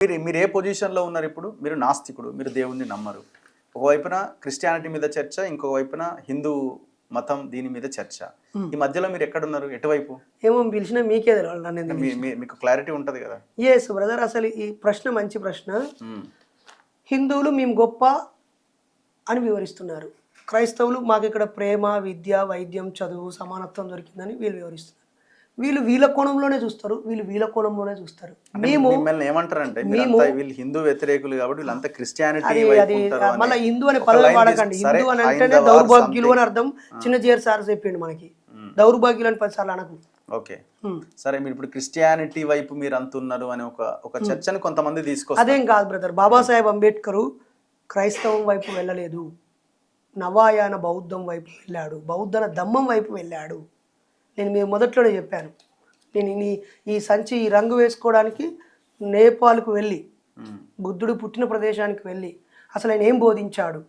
మీరు ఏ పొజిషన్లో ఉన్నారు ఇప్పుడు? మీరు నాస్తికుడు, మీరు దేవుణ్ణి నమ్మరు. ఒకవైపున క్రిస్టియానిటీ మీద చర్చ, ఇంకో వైపున హిందూ మతం దీని మీద చర్చ. ఈ మధ్యలో మీరు ఎక్కడున్నారు? ఎటువైపు? ఏమో పిలిచినా మీకే తెలియాలి. మీకు క్లారిటీ ఉంటుంది కదా? ఎస్ బ్రదర్, అసలు ఈ ప్రశ్న మంచి ప్రశ్న. హిందువులు మేము గొప్ప అని వివరిస్తున్నారు, క్రైస్తవులు మాకు ఇక్కడ ప్రేమ, విద్య, వైద్యం, చదువు, సమానత్వం దొరికిందని వీళ్ళు వివరిస్తున్నారు. వీళ్ళు వీళ్ళ కోణంలోనే చూస్తారు, వీళ్ళు వీళ్ళ కోణంలోనే చూస్తారు. మిమ్మల్ని ఏమంటారంటే వీళ్ళు హిందూ వ్యతిరేకులు కాబట్టి వీళ్ళంతా క్రిస్టియానిటీ మళ్ళీ హిందూ అనే పదవి వాడకండి. హిందూ అని అంటేనే దౌర్భాగ్యులు అని అర్థం. చిన్న జేర్ సార్ చెప్పిండు మనకి, దౌర్భాగ్యులు అని 10 సార్లు అనకు. ఓకే సరే, మీరు ఇప్పుడు క్రిస్టియానిటీ వైపు మీరు అంటున్నారు అని ఒక చర్చను కొంతమంది తీసుకొస్తారు. అదేం కాదు బ్రదర్, బాబాసాహెబ్ అంబేద్కర్ క్రైస్తవం వైపు వెళ్ళలేదు, నవాయాన బౌద్ధం వైపు వెళ్ళాడు, బౌద్ధన ధమ్మం వైపు వెళ్ళాడు. నేను మీరు మొదట్లోనే చెప్పాను, నేను ఈ సంచి ఈ రంగు వేసుకోవడానికి నేపాల్కు వెళ్ళి, బుద్ధుడు పుట్టిన ప్రదేశానికి వెళ్ళి అసలు ఆయన ఏం బోధించాడు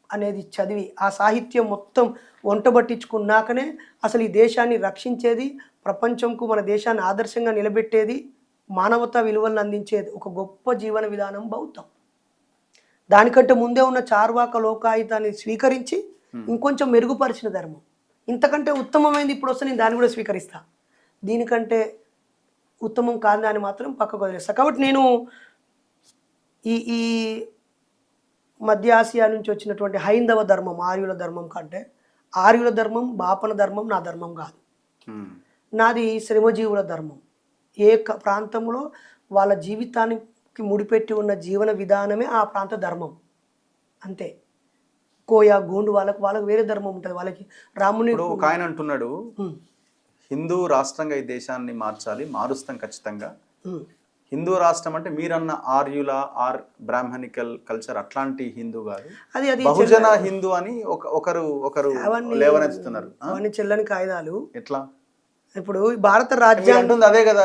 అనేది చదివి ఆ సాహిత్యం మొత్తం వంటబట్టించుకున్నాకనే అసలు ఈ దేశాన్ని రక్షించేది, ప్రపంచంకు మన దేశాన్ని ఆదర్శంగా నిలబెట్టేది, మానవతా విలువలను అందించేది ఒక గొప్ప జీవన విధానం బౌద్ధం. దానికంటే ముందే ఉన్న చార్వాక లోకాయుతాన్ని స్వీకరించి ఇంకొంచెం మెరుగుపరిచిన ధర్మం. ఇంతకంటే ఉత్తమమైనది ఇప్పుడు వస్తే నేను దాన్ని కూడా స్వీకరిస్తా, దీనికంటే ఉత్తమం కాదు దాన్ని మాత్రం పక్కకు వదిలేస్తా. కాబట్టి నేను ఈ మధ్య ఆసియా నుంచి వచ్చినటువంటి హైందవ ధర్మం, ఆర్యుల ధర్మం కంటే ఆర్యుల ధర్మం, బాపన ధర్మం నా ధర్మం కాదు. నాది శ్రమజీవుల ధర్మం. ఏ ప్రాంతంలో వాళ్ళ జీవితానికి ముడిపెట్టి ఉన్న జీవన విధానమే ఆ ప్రాంత ధర్మం, అంతే. కోయా, గోండు వాళ్ళకి వేరే ధర్మం ఉంటుంది. వాళ్ళకి రాముని ఒక ఆయన అంటున్నాడు, హిందూ రాష్ట్రంగా ఈ దేశాన్ని మార్చాలి, మారుస్తాం ఖచ్చితంగా. హిందూ రాష్ట్రం అంటే మీరన్న ఆర్యుల ఆర్ బ్రాహ్మణికల్ కల్చర్ అట్లాంటి హిందూ కాదు, బహుజన హిందూ అని ఒకరు లేవనెత్తుతున్నారు. అవన్నీ చెల్లని కాయిదాలు. ఎట్లా? ఇప్పుడు భారత రాజ్యాంగం అదే కదా,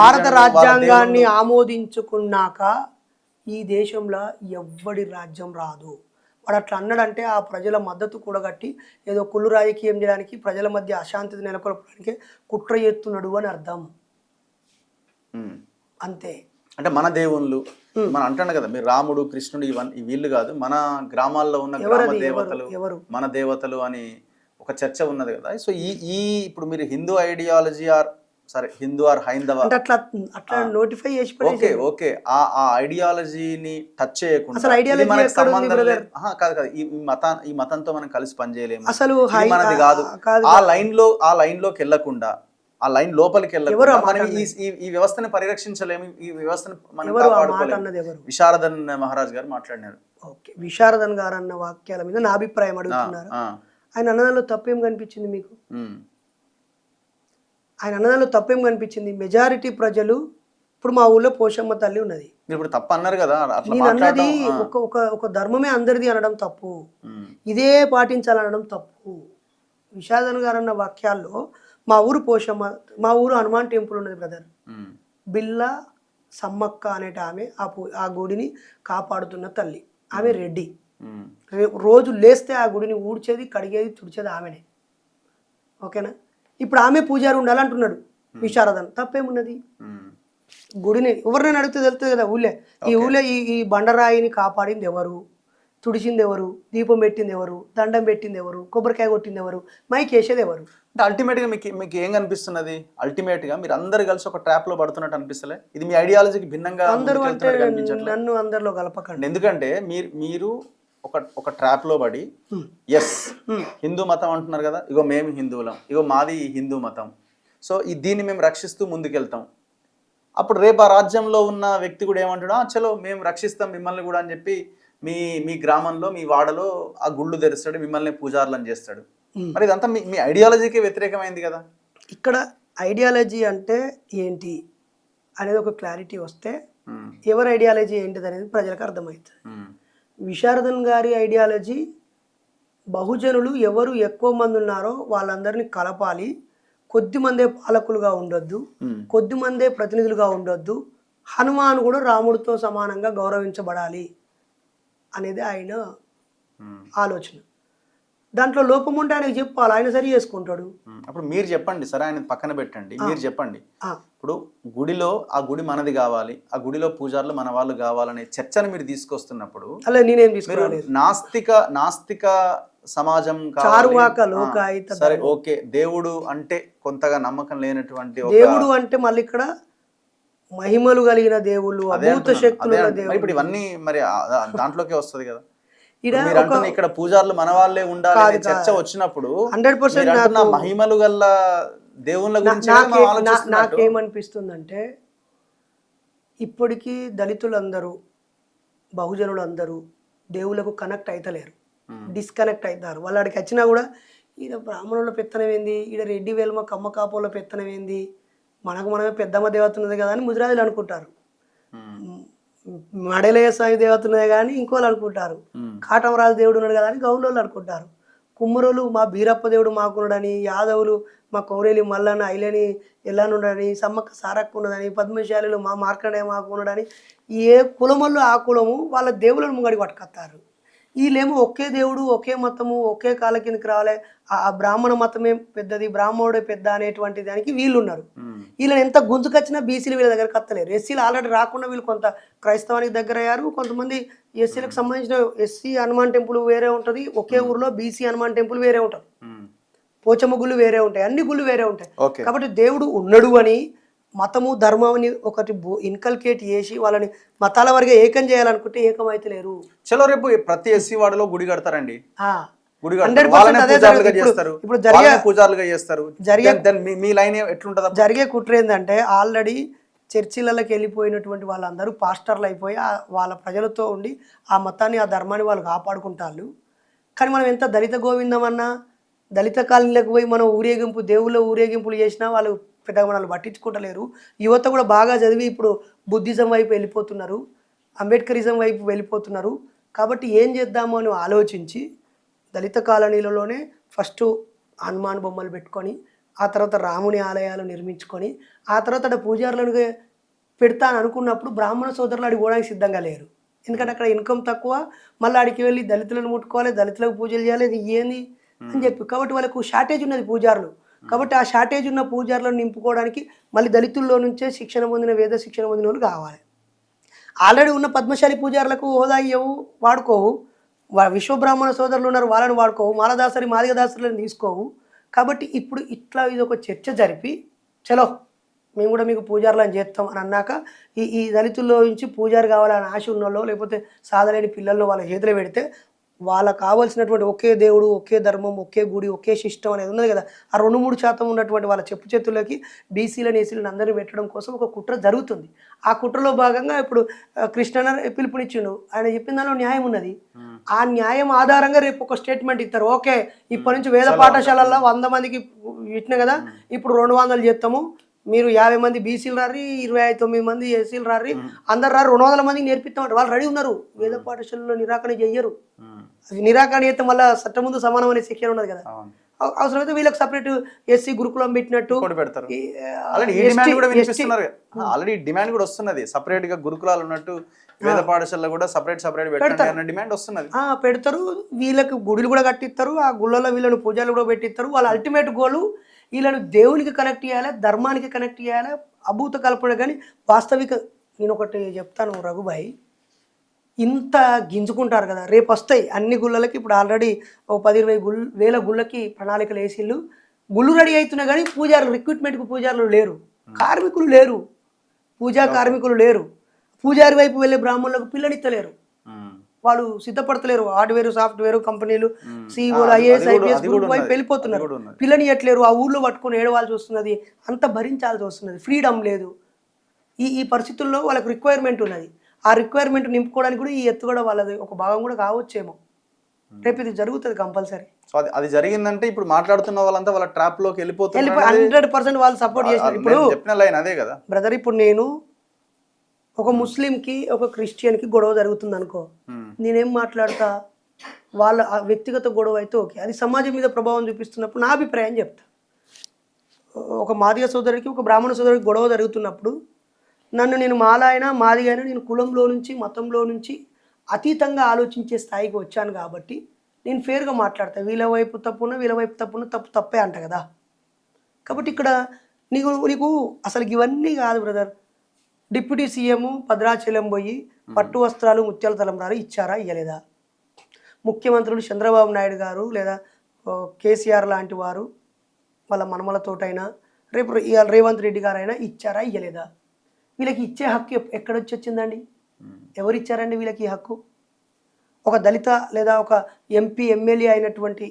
భారత రాజ్యాంగాన్ని ఆమోదించుకున్నాక ఈ దేశంలో ఎవ్వడి రాజ్యం రాదు. వాడు అట్లా అన్నాడంటే ఆ ప్రజల మద్దతు కూడగట్టి ఏదో కుళ్ళు రాజకీయం చేయడానికి, ప్రజల మధ్య అశాంతి నెలకొల్పడానికి కుట్ర చేస్తున్నాడు అని అర్థం, అంతే. అంటే మన దేవుళ్ళు మనం అంటాడు కదా, మీరు రాముడు, కృష్ణుడు ఇవన్నీ వీళ్ళు కాదు, మన గ్రామాల్లో ఉన్న గ్రామ దేవతలు మన దేవతలు అని ఒక చర్చ ఉన్నది కదా. సో ఇప్పుడు మీరు హిందూ ఐడియాలజీ హిందూ ఆర్ హైందవ అట్లా నోటిఫై చేసి ఓకే ఆ ఐడియాలజీని టచ్ చేయకుండా మనకి సంబంధం లేదు. కాదు ఈ మతంతో మనం కలిసి పనిచేయలేము, అసలు మనది కాదు. ఆ లైన్ లోకి వెళ్లకుండా, ఆ లైన్ లోపలికి వెళ్ళకుండా మనం ఈ వ్యవస్థని పరిరక్షించలేము, ఈ వ్యవస్థను మనం కాపాడుకోలేము. విశారదన్ మహారాజ్ గారు మాట్లాడినారు. ఓకే, విశారదన్ గారు అన్న వాక్యాల మీద నా అభిప్రాయం అడుగుతున్నారు. ఆయన అన్నదానిలో తప్పేం కనిపించింది మీకు? ఆయన అన్నదానిలో తప్పేం కనిపించింది? మెజారిటీ ప్రజలు, ఇప్పుడు మా ఊళ్ళో పోషమ్మ తల్లి ఉన్నది, ఇప్పుడు తప్పు అన్నారు కదా. నేను అన్నది ఒక ధర్మమే అందరిది అనడం తప్పు, ఇదే పాటించాలనడం తప్పు. విశారదన్ గారు అన్న వాక్యాల్లో మా ఊరు పోషమ్మ, మా ఊరు హనుమాన్ టెంపుల్ ఉన్నది బ్రదర్, బిల్ల సమ్మక్క అనేట ఆమె ఆ గుడిని కాపాడుతున్న తల్లి. ఆమె రెడ్డి, రోజు లేస్తే ఆ గుడిని ఊడ్చేది, కడిగేది, తుడిచేది ఆమెనే, ఓకేనా. ఇప్పుడు ఆమె పూజారి ఉండాలంటున్నాడు విశారదన్, తప్పేమున్నది? గుడిని ఎవరినైనా అడిగితే తెలుస్తుంది కదా. ఊళ్ళో ఈ బండరాయిని కాపాడింది ఎవరు, తుడిచింది ఎవరు, దీపం పెట్టింది ఎవరు, దండం పెట్టింది ఎవరు, కొబ్బరికాయ కొట్టింది ఎవరు, మైక్ వేసేది ఎవరు? అంటే అల్టిమేట్గా మీకు ఏం కనిపిస్తున్నది? అల్టిమేట్గా మీరు అందరు కలిసి ఒక ట్రాప్ లో పడుతున్నట్టు అనిపిస్తలే? ఇది మీ ఐడియాలజీకి భిన్నంగా అందరూ అంటే నన్ను అందరిలో కలపకండి. ఎందుకంటే మీరు ఒక ట్రాప్ లో పడి ఎస్ హిందూ మతం అంటున్నారు కదా, ఇగో మేము హిందువులం, ఇగో మాది హిందూ మతం, సో దీన్ని మేము రక్షిస్తూ ముందుకెళ్తాం. అప్పుడు రేపు ఆ రాజ్యంలో ఉన్న వ్యక్తి కూడా ఏమంటాడు, చలో మేము రక్షిస్తాం మిమ్మల్ని కూడా అని చెప్పి మీ గ్రామంలో, మీ వాడలో ఆ గుళ్ళు తెరుస్తాడు, మిమ్మల్ని పూజారులను చేస్తాడు. మరి ఇదంతా మీ ఐడియాలజీకి వ్యతిరేకమైంది కదా. ఇక్కడ ఐడియాలజీ అంటే ఏంటి అనేది ఒక క్లారిటీ వస్తే ఎవరి ఐడియాలజీ ఏంటిది అనేది ప్రజలకు అర్థమవుతుంది. విశారదన్ గారి ఐడియాలజీ బహుజనులు ఎవరు ఎక్కువ మంది ఉన్నారో వాళ్ళందరినీ కలపాలి, కొద్దిమందే పాలకులుగా ఉండొద్దు, కొద్దిమందే ప్రతినిధులుగా ఉండొద్దు, హనుమాన్ కూడా రాముడితో సమానంగా గౌరవించబడాలి అనేది ఆయన ఆలోచన. దాంట్లో లోపం ఉంటే ఆయనకు చెప్పాలి, ఆయన సరి చేసుకుంటాడు. అప్పుడు మీరు చెప్పండి, సరే ఆయన పక్కన పెట్టండి, మీరు చెప్పండి. ఆ, ఇప్పుడు గుడిలో ఆ గుడి మనది కావాలి, ఆ గుడిలో పూజారులు మన వాళ్ళు కావాలనే చర్చను మీరు తీసుకొస్తున్నప్పుడు అలా నేనేం మీరు తీసుకురాలేదు. నాస్తిక సమాజం కావాలి. చారువాక ఆ, లోకాయిత సరే ఓకే, దేవుడు అంటే కొంతగా నమ్మకం లేనటువంటి ఒక దేవుడు అంటే మళ్ళీ ఇక్కడ మహిమలు కలిగిన దేవుళ్ళు, అదే అభూత అంటున్నాను, శక్తులు అదే ఉన్న అంటున్నాను. మరి ఇప్పుడు దేవుళ్ళు. ఇవన్నీ మరి దాంట్లోకే వస్తుంది కదా. ఈడ మీరు అంటున్న ఇక్కడ పూజారులు మన వాళ్ళే ఉండాలి అనే చర్చ వచ్చినప్పుడు 100% మీరు అంటున్న నాకు మహిమలు గల్ల దేవుళ్ళ గురించి మనం ఆలోచిస్తున్నట్టు. నాకేమనిపిస్తుందంటే ఇప్పటికీ దళితులందరూ, బహుజనులందరూ దేవుళ్ళకు కనెక్ట్ అవుతలేరు, డిస్కనెక్ట్ అవుతారు. వాళ్ళ ఆడికి వచ్చినా కూడా ఈడ బ్రాహ్మణుల పెత్తనం ఏంది, ఈడ రెడ్డి వేలుమ కమ్మ కాపుల పెత్తనం ఏంది, మనకు మనమే పెద్దమ్మ దేవత ఉన్నది కదా అని ముదిరాజులు అనుకుంటారు. మడలయ్య స్వామి దేవత ఉన్నది కానీ ఇంకోళ్ళు అనుకుంటారు. కాటమరాజు దేవుడు ఉన్నాడు కదా అని గౌలోళ్ళు అనుకుంటారు. కుమ్మరోలు మా బీరప్ప దేవుడు మాకున్నాడని, యాదవులు మా కౌరేలి మల్లన్న ఐలేని ఎల్లానుండని, సమ్మక్క సారక్క ఉన్నదని, పద్మశాలిలు మా మార్కండేయ మాకు ఉన్నాడని, ఏ కులమల్లో ఆ కులము వాళ్ళ దేవుళ్ళను ముంగడి పట్టుకొస్తారు. వీళ్ళేమో ఒకే దేవుడు, ఒకే మతము, ఒకే కాల కిందకి రావాలి, ఆ బ్రాహ్మణ మతమే పెద్దది, బ్రాహ్మణుడే పెద్ద అనేటువంటి దానికి వీళ్ళు ఉన్నారు. వీళ్ళని ఎంత గుంజుకొచ్చినా బీసీలు వీళ్ళ దగ్గర కత్తలేరు. ఎస్సీలు ఆల్రెడీ రాకుండా వీళ్ళు కొంత క్రైస్తవానికి దగ్గర అయ్యారు. కొంతమంది ఎస్సీలకు సంబంధించిన ఎస్సీ హనుమాన్ టెంపుల్ వేరే ఉంటుంది, ఒకే ఊర్లో బీసీ హనుమాన్ టెంపుల్ వేరే ఉంటుంది, పోచమ్మ గుళ్ళు వేరే ఉంటాయి, అన్ని గుళ్ళు వేరే ఉంటాయి. కాబట్టి దేవుడు ఉన్నాడు అని మతము ధర్మాన్ని ఒకటి ఇన్కల్కేట్ చేసి వాళ్ళని మతాల వరకు ఏకం చేయాలనుకుంటే ఏకం అయితే లేరు. చలో రేపు ప్రతి ఎస్సీ వాడలో గుడి కడతారండి, గుడి 100% చేస్తారు, ఇప్పుడు పూజారులుగా చేస్తారు. మీ లైన్ ఎట్లుంటది? జరిగే కుట్ర ఏంటంటే ఆల్రెడీ చర్చిలకి వెళ్ళిపోయినటువంటి వాళ్ళందరూ పాస్టర్లు అయిపోయి వాళ్ళ ప్రజలతో ఉండి ఆ మతాన్ని, ఆ ధర్మాన్ని వాళ్ళు కాపాడుకుంటారు. కానీ మనం ఎంత దళిత గోవిందం అన్నా, దళిత కాలనీలకు పోయి మనం ఊరేగింపు, దేవుళ్ళ ఊరేగింపులు చేసినా వాళ్ళు పెద్దగా మనల్ని పట్టించుకుంటలేరు. యువత కూడా బాగా చదివి ఇప్పుడు బుద్ధిజం వైపు వెళ్ళిపోతున్నారు, అంబేద్కరిజం వైపు వెళ్ళిపోతున్నారు. కాబట్టి ఏం చేద్దాము అని ఆలోచించి దళిత కాలనీలలోనే ఫస్ట్ హనుమాన్ బొమ్మలు పెట్టుకొని, ఆ తర్వాత రాముని ఆలయాలు నిర్మించుకొని, ఆ తర్వాత పూజారులను పెడతా అని అనుకున్నప్పుడు బ్రాహ్మణ సోదరులు అడిగి పోవడానికి సిద్ధంగా లేరు. ఎందుకంటే అక్కడ ఇన్కమ్ తక్కువ, మళ్ళీ ఆడికి వెళ్ళి దళితులను ముట్టుకోవాలి, దళితులకు పూజలు చేయాలి, ఇది ఏంది అని చెప్పి. కాబట్టి వాళ్ళకు షార్టేజ్ ఉన్నది పూజారులు. కాబట్టి ఆ షార్టేజ్ ఉన్న పూజారులను నింపుకోవడానికి మళ్ళీ దళితుల్లో నుంచే శిక్షణ పొందిన, వేద శిక్షణ పొందిన వాళ్ళు కావాలి. ఆల్రెడీ ఉన్న పద్మశాలి పూజారులకు హోదా ఇవ్వవు, వాడుకోవు. విశ్వబ్రాహ్మణ సోదరులు ఉన్నారు, వాళ్ళని వాడుకోవు. మాలదాసరి, మాదిగదాసరులను తీసుకోవు. కాబట్టి ఇప్పుడు ఇట్లా ఇది ఒక చర్చ జరిపి చలో మేము కూడా మీకు పూజారులను చేస్తాం అని అన్నాక ఈ దళితుల్లో నుంచి పూజారి కావాలని ఆశ ఉన్నోళ్ళు, లేకపోతే సాధలేని పిల్లల్లో వాళ్ళ చేతిలో పెడితే వాళ్ళకు కావాల్సినటువంటి ఒకే దేవుడు, ఒకే ధర్మం, ఒకే గుడి, ఒకే సిస్టమ్ అనేది ఉన్నది కదా, ఆ 2-3% ఉన్నటువంటి వాళ్ళ చెప్పు చేతుల్లోకి బీసీలను, ఎస్సీలను అందరినీ పెట్టడం కోసం ఒక కుట్ర జరుగుతుంది. ఆ కుట్రలో భాగంగా ఇప్పుడు కృష్ణ పిలుపునిచ్చిండు, ఆయన చెప్పిన దానిలో న్యాయం ఉన్నది. ఆ న్యాయం ఆధారంగా రేపు ఒక స్టేట్మెంట్ ఇస్తారు. ఓకే, ఇప్పటి నుంచి వేద పాఠశాలల్లో 100 మందికి ఇట్టిన కదా, ఇప్పుడు 200 చేస్తాము, మీరు 50 మంది బీసీలు రారి, 29 మంది ఎస్సీలు రారి, అందరు రారు, 200 మందికి నేర్పిస్తామంటే వాళ్ళు రెడీ ఉన్నారు. వేద పాఠశాలలో నిరాకరణ చెయ్యరు. అది నిరాకరణ చేస్తే మళ్ళీ చట్టం ముందు సమానం అనే శిక్షణ ఉన్నది కదా. అవసరమైతే వీళ్ళకి సపరేట్ ఎస్సీ గురుకులం పెట్టినట్టు పెడతారు. ఆల్రెడీ డిమాండ్ కూడా వస్తున్నది, సపరేట్ గా గురుకులాలు ఉన్నట్టు వేద పాఠశాలలో కూడా సపరేట్ పెట్టండి అన్న డిమాండ్ వస్తున్నది. పెడతారు. వీళ్ళకి గుడులు కూడా కట్టిస్తారు, ఆ గుళ్ళలో వీళ్ళని పూజలు కూడా పెట్టిస్తారు. వాళ్ళ అల్టిమేట్ గోల్ వీళ్ళని దేవునికి కనెక్ట్ చేయాలి, ధర్మానికి కనెక్ట్ చేయాలి, అభూత కల్పన. కానీ వాస్తవిక నేను ఒకటి చెప్తాను రఘుబాయ్, ఇంత గింజుకుంటారు కదా, రేపు వస్తాయి అన్ని గుళ్ళకి. ఇప్పుడు ఆల్రెడీ ఒక 10-20 వేల గుళ్ళకి ప్రణాళికలు వేసిళ్ళు, గుళ్ళు రెడీ అవుతున్నాయి. కానీ పూజారులు, రిక్రూట్మెంట్కి పూజారులు లేరు, కార్మికులు లేరు, పూజా కార్మికులు లేరు. పూజారి వైపు వెళ్ళే బ్రాహ్మణులకు పిల్లనిత్తలేరు, వాళ్ళు సిద్ధపడతలేరు. హార్డ్వేర్, సాఫ్ట్వేర్ కంపెనీలు, సీఈఓలు, ఐఏఎస్, ఐపీఎస్ వైపు వెళ్ళిపోతున్నారు. పిల్లనియట్లేరు, ఆ ఊళ్ళో పట్టుకొని ఏడవాల్సి వస్తున్నది, అంత భరించాల్సి వస్తున్నది. ఫ్రీడమ్ లేదు. ఈ పరిస్థితుల్లో వాళ్ళకి రిక్వైర్మెంట్ ఉన్నది. ఆ రిక్వైర్మెంట్ నింపుకోవడానికి కూడా ఈ ఎత్తుగడ వాళ్ళది ఒక భాగం కూడా కావచ్చేమో. రేపు ఇది జరుగుతుంది కంపల్సరీ. అది జరిగిందంటే ఇప్పుడు మాట్లాడుతున్న వాళ్ళంతా వాళ్ళ ట్రాప్ లోకి వెళ్ళిపోతారు. 100% వాళ్ళు సపోర్ట్ చేస్తారు. ఇప్పుడు చెప్పిన లైన్ అదే కదా బ్రదర్. ఇప్పుడు నేను ఒక ముస్లింకి, ఒక క్రిస్టియన్కి గొడవ జరుగుతుంది అనుకో, నేనేం మాట్లాడతా, వాళ్ళ వ్యక్తిగత గొడవ అయితే ఓకే, అది సమాజం మీద ప్రభావం చూపిస్తున్నప్పుడు నా అభిప్రాయం చెప్తా. ఒక మాదిగ సోదరుడికి, ఒక బ్రాహ్మణ సోదరుడికి గొడవ జరుగుతున్నప్పుడు నన్ను నేను మాలాయన, మాదిగైనా నేను కులంలో నుంచి, మతంలో నుంచి అతీతంగా ఆలోచించే స్థాయికి వచ్చాను. కాబట్టి నేను ఫేర్గా మాట్లాడతాను. వీళ్ళ వైపు తప్పున వీళ్ళ వైపు తప్పున తప్పు తప్పే అంట కదా. కాబట్టి ఇక్కడ నీకు నీకు అసలు ఇవన్నీ కాదు బ్రదర్. డిప్యూటీ సీఎం భద్రాచలం పోయి పట్టు వస్త్రాలు ముత్యాల తలంబ్రాలు ఇచ్చారా ఇవ్వలేదా? ముఖ్యమంత్రులు చంద్రబాబు నాయుడు గారు లేదా కేసీఆర్ లాంటి వారు వాళ్ళ మనమలతోటైనా రేపు రేవంత్ రెడ్డి గారైనా ఇచ్చారా ఇవ్వలేదా? వీళ్ళకి ఇచ్చే హక్కు ఎక్కడొచ్చి వచ్చిందండి? ఎవరు ఇచ్చారండి వీళ్ళకి ఈ హక్కు? ఒక దళిత లేదా ఒక ఎంపీ ఎమ్మెల్యే అయినటువంటి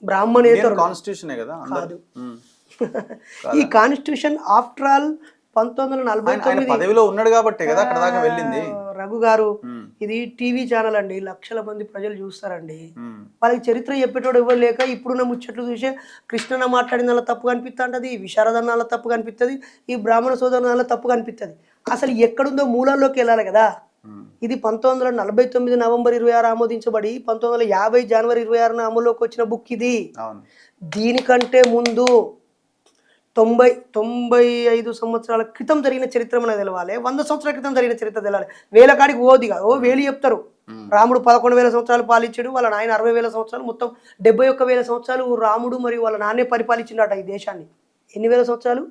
బ్రాహ్మణేతరుడు కాన్స్టిట్యూషనే కదా కాదు. ఈ కాన్స్టిట్యూషన్ ఆఫ్టర్ ఆల్ 1949 పదవిలో ఉన్నాడు కాబట్టి కదా అక్కడ దాకా వెళ్ళింది. రఘు గారు, ఇది టీవీ ఛానల్ అండి, లక్షల మంది ప్రజలు చూస్తారండి. వాళ్ళకి చరిత్ర చెప్పేటోడు ఎవరు లేక ఇప్పుడున్న ముచ్చట్లు చూసే కృష్ణన్న మాట్లాడిన వాళ్ళ తప్పు కనిపిస్తుంటది, విశారదన్న వాళ్ళ తప్పు కనిపిస్తుంది, ఈ బ్రాహ్మణ సోదరుల వాళ్ళ తప్పు కనిపిస్తుంది. అసలు ఎక్కడుందో మూలాల్లోకి వెళ్ళాలి కదా. ఇది 1949 నవంబర్ 26 ఆమోదించబడి 1950 జనవరి 26 అమలులోకి వచ్చిన బుక్ ఇది. దీనికంటే ముందు 95 సంవత్సరాల క్రితం జరిగిన చరిత్ర మనకు తెలవాలి. 100 సంవత్సరాల క్రితం జరిగిన చరిత్ర తెలవాలి. వేల కాడికి ఓది కాదు, వేలు చెప్తారు. రాముడు 11,000 సంవత్సరాలు పాలించాడు, వాళ్ళ నాయన 60,000 సంవత్సరాలు, మొత్తం 71,000 సంవత్సరాలు రాముడు మరియు వాళ్ళ నాన్నే పరిపాలించిండట ఈ దేశాన్ని. ఎన్ని వేల సంవత్సరాలు?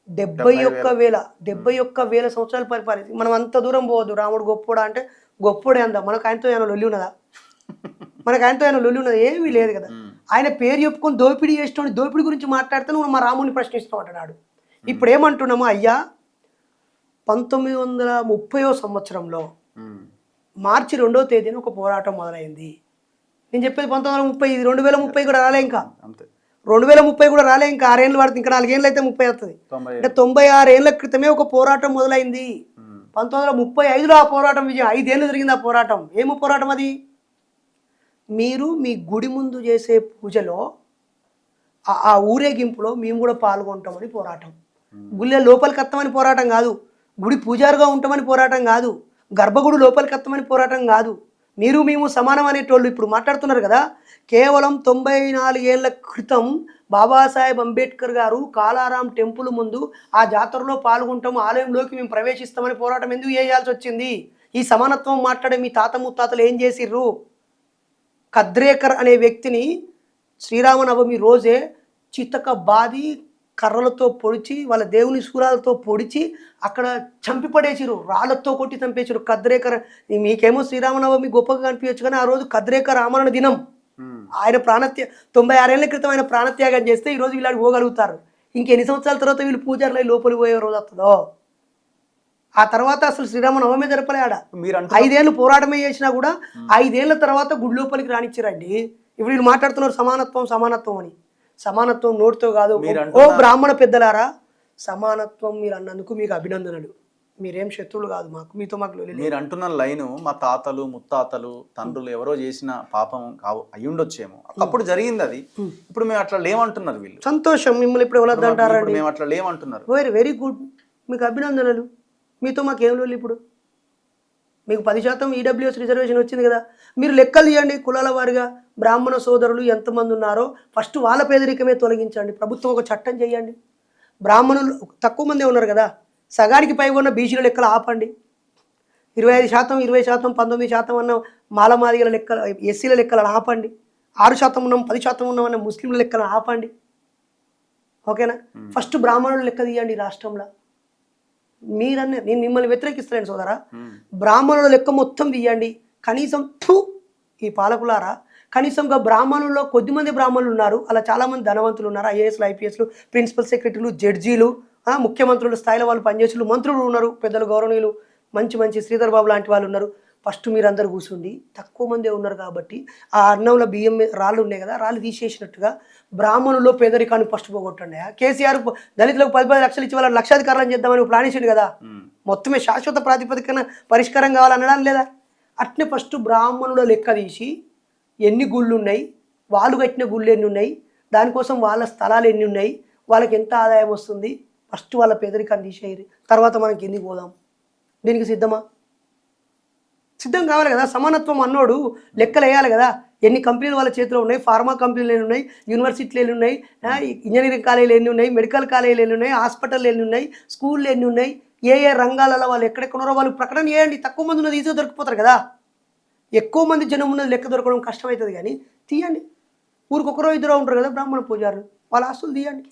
71,000 సంవత్సరాలు పరిపాలించి. మనం అంత దూరం పోవద్దు. రాముడు గొప్పోడా అంటే గొప్పోడే అందా. మనకు ఆయనతో ఏమైనా లొల్లి ఉన్నదా? మనకు ఆయనతో ఏమైనా లొల్లి ఉన్నదా? ఏమీ లేదు కదా. ఆయన పేరు చెప్పుకొని దోపిడీ చేసిన దోపిడీ గురించి మాట్లాడితే నువ్వు మా రాముడిని ప్రశ్నిస్తావు అంటున్నాడు. ఇప్పుడు ఏమంటున్నాము? అయ్యా 1930వ సంవత్సరంలో మార్చి 2వ తేదీన ఒక పోరాటం మొదలైంది. నేను చెప్పేది 1930, ఇది 2030 కూడా రాలే, ఇంకా 2030 కూడా రాలే, ఇంకా 6 ఏళ్ళు పడుతుంది, ఇంకా 4 ఏళ్ళు అయితే 30 అవుతుంది. అంటే 96 ఏళ్ల క్రితమే ఒక పోరాటం మొదలైంది. 1935లో ఆ పోరాటం విజయం. 5 ఏళ్ళు జరిగింది ఆ పోరాటం. ఏమో పోరాటం అది? మీరు మీ గుడి ముందు చేసే పూజలో ఆ ఊరేగింపులో మేము కూడా పాల్గొంటామని పోరాటం. గుళ్ళే లోపలికి వస్తామని పోరాటం కాదు, గుడి పూజారుగా ఉంటామని పోరాటం కాదు, గర్భగుడి లోపలికి వస్తామని పోరాటం కాదు. మీరు మేము సమానం అనేటోళ్ళు ఇప్పుడు మాట్లాడుతున్నారు కదా. కేవలం 94 ఏళ్ల క్రితం బాబాసాహెబ్ అంబేద్కర్ గారు కాలారాం టెంపుల్ ముందు ఆ జాతరలో పాల్గొంటాము, ఆలయంలోకి మేము ప్రవేశిస్తామని పోరాటం ఎందుకు చేయాల్సి వచ్చింది? ఈ సమానత్వం మాట్లాడే మీ తాత ముత్తాతలు ఏం చేసిర్రు? కద్రేకర్ అనే వ్యక్తిని శ్రీరామనవమి రోజే చితక బాది కర్రలతో పొడిచి వాళ్ళ దేవుని శూలాలతో పొడిచి అక్కడ చంపి పడేసిరు, రాళ్ళతో కొట్టి చంపేసారు. కద్రేకర్, మీకేమో శ్రీరామనవమి గొప్పగా కనిపించచ్చు, కానీ ఆ రోజు కద్రేకర్ ఆమరణ దినం. ఆయన 96 ఏళ్ల క్రితం ఆయన ప్రాణత్యాగం చేస్తే ఈరోజు వీళ్ళు పోగలుగుతారు. ఇంకెన్ని సంవత్సరాల తర్వాత వీళ్ళు పూజారులు లోపలికి పోయే రోజు వస్తుందో? ఆ తర్వాత అసలు శ్రీరామనవమి జరపలే. ఆడ 5 ఏళ్ళు పోరాటమే చేసినా కూడా 5 ఏళ్ల తర్వాత గుడి లోపలికి రానిచ్చారండి. ఇప్పుడు వీళ్ళు మాట్లాడుతున్నారు సమానత్వం సమానత్వం అని. సమానత్వం నోటితో కాదు. ఓ బ్రాహ్మణ పెద్దలారా, సమానత్వం మీరు అన్నందుకు మీకు అభినందనలు. మీరేం శత్రువులు కాదు మాకు, మీతో మాకు. మీరు అంటున్న లైను మా తాతలు ముత్తాతలు తండ్రులు ఎవరో చేసిన పాపం అయ్యుండొచ్చేమో, అప్పుడు జరిగింది అది. ఇప్పుడు మేము అట్లా లేమంటున్నారు వీళ్ళు. సంతోషం, మిమ్మల్ని ఇప్పుడు ఎవరద్దంటారండి? మేము అట్లా లేమంటున్నారు. వెరీ గుడ్, మీకు అభినందనలు. మీతో మాకేం లేదు. ఇప్పుడు మీకు 10% ఈడబ్ల్యూఎస్ రిజర్వేషన్ వచ్చింది కదా. మీరు లెక్కలు తీయండి, కులాల వారిగా బ్రాహ్మణ సోదరులు ఎంతమంది ఉన్నారో ఫస్ట్ వాళ్ళ పేదరికమే తొలగించండి. ప్రభుత్వం ఒక చట్టం చేయండి. బ్రాహ్మణులు తక్కువ మందే ఉన్నారు కదా, సగానికి పైగా ఉన్న బీసీల లెక్కలు ఆపండి. 25%, 20%, 19% ఉన్న మాలమాదిగల లెక్కలు, ఎస్సీల లెక్కలను ఆపండి. 6% ఉన్నాం, 10% ఉన్నామన్న ముస్లింల లెక్కలను ఆపండి. ఓకేనా? ఫస్ట్ బ్రాహ్మణుల లెక్క తీయండి రాష్ట్రంలో. మీరన్నీ, నేను మిమ్మల్ని వ్యతిరేకిస్తాను సోదరా. బ్రాహ్మణుల లెక్క మొత్తం తీయండి. కనీసం ఈ పాలకులారా, కనీసంగా బ్రాహ్మణుల్లో కొద్దిమంది బ్రాహ్మణులు ఉన్నారు, అలా చాలామంది ధనవంతులు ఉన్నారు. ఐఏఎస్లు, ఐపీఎస్లు, ప్రిన్సిపల్ సెక్రటరీలు, జడ్జీలు, ముఖ్యమంత్రుల స్థాయిలో వాళ్ళు పనిచేసులు, మంత్రులు ఉన్నారు, పెద్దలు గౌరవనీయులు, మంచి శ్రీధర్ బాబు లాంటి వాళ్ళు ఉన్నారు. ఫస్ట్ మీరందరూ కూర్చుండి, తక్కువ మందే ఉన్నారు కాబట్టి ఆ అన్నంలో బియ్యం రాళ్ళు ఉన్నాయి కదా, రాళ్ళు తీసేసినట్టుగా బ్రాహ్మణుల్లో పేదరికాన్ని ఫస్ట్ పోగొట్టండి. కేసీఆర్ దళితులకు 10 లక్షలు ఇచ్చి వాళ్ళ లక్షాధికారులను చేద్దామని ప్లాన్ చేసిండు కదా. మొత్తమే శాశ్వత ప్రాతిపదికన పరిష్కారం కావాలనడం లేదా? అట్నే ఫస్ట్ బ్రాహ్మణుల లెక్క తీసి ఎన్ని గుళ్ళు ఉన్నాయి, వాళ్ళు కట్టిన గుళ్ళు ఎన్ని ఉన్నాయి, దానికోసం వాళ్ళ స్థలాలు ఎన్ని ఉన్నాయి, వాళ్ళకి ఎంత ఆదాయం వస్తుంది, ఫస్ట్ వాళ్ళ పేదరికాన్ని తీసేయరు. తర్వాత మనకి ఎందుకు పోదాం? దీనికి సిద్ధమా? సిద్ధం కావాలి కదా. సమానత్వం అన్నోడు లెక్కలు వేయాలి కదా. ఎన్ని కంపెనీలు వాళ్ళ చేతిలో ఉన్నాయి, ఫార్మా కంపెనీలు ఎన్ని ఉన్నాయి, యూనివర్సిటీలు ఎన్ని ఉన్నాయి, ఇంజనీరింగ్ కాలేజీలు ఎన్ని ఉన్నాయి, మెడికల్ కాలేజీలు ఎన్ని ఉన్నాయి, హాస్పిటల్ ఎన్ని ఉన్నాయి, స్కూళ్ళు ఎన్ని ఉన్నాయి, ఏ రంగాలలో వాళ్ళు ఎక్కడెక్కడ ఉన్నారో వాళ్ళు ప్రకటన చేయండి. తక్కువ మంది ఉన్నది ఈజీగా దొరికిపోతారు కదా. ఎక్కువ మంది జనం ఉన్నది లెక్క దొరకడం కష్టమవుతుంది కానీ తీయండి. ఊరికి ఒకరో ఇద్దరు ఉంటారు కదా బ్రాహ్మణ పూజారులు, వాళ్ళ ఆస్తులు తీయండి.